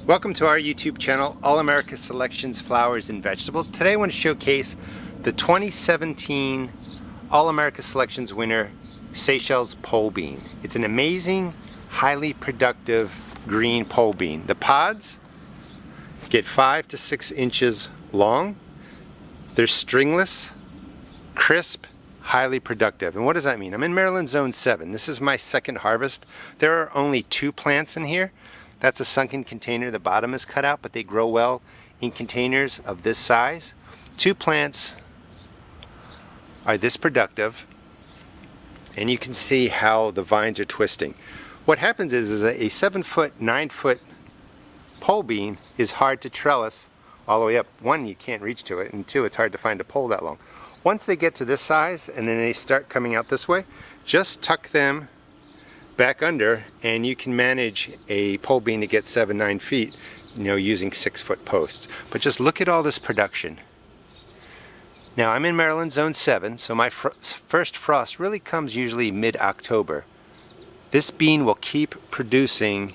Welcome to our YouTube channel, All America Selections Flowers and Vegetables. Today I want to showcase the 2017 All America Selections winner, Seychelles pole bean. It's an amazing, highly productive green pole bean. The pods get 5 to 6 inches long. They're stringless, crisp, highly productive. And what does that mean? I'm in Maryland Zone 7. This is my second harvest. There are only 2 plants in here. That's a sunken container. The bottom is cut out, but they grow well in containers of this size. 2 plants are this productive, and you can see how the vines are twisting. What happens is a 7-foot, 9-foot pole bean is hard to trellis all the way up. 1, you can't reach to it, and 2, it's hard to find a pole that long. Once they get to this size and then they start coming out this way, just tuck them back under and you can manage a pole bean to get 7-9 feet, using 6-foot posts. But just look at all this production. Now I'm in Maryland Zone 7, so my first frost really comes usually mid-October. This bean will keep producing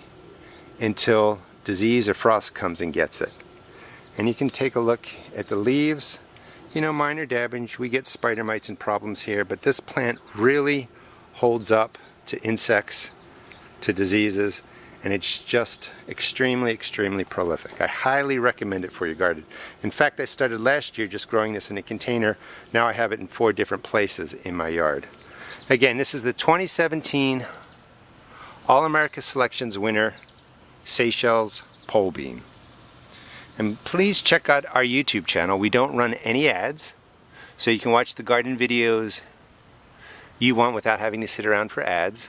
until disease or frost comes and gets it. And you can take a look at the leaves. Minor damage. We get spider mites and problems here, but this plant really holds up to insects, to diseases, and it's just extremely prolific. I highly recommend it for your garden. In fact, I started last year just growing this in a container. Now I have it in 4 different places in my yard. Again, this is the 2017 All America Selections winner, Seychelles pole bean. And please check out our YouTube channel. We don't run any ads, so you can watch the garden videos you want without having to sit around for ads.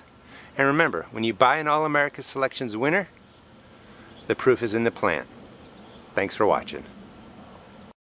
And remember, when you buy an All America Selections winner, the proof is in the plant. Thanks for watching.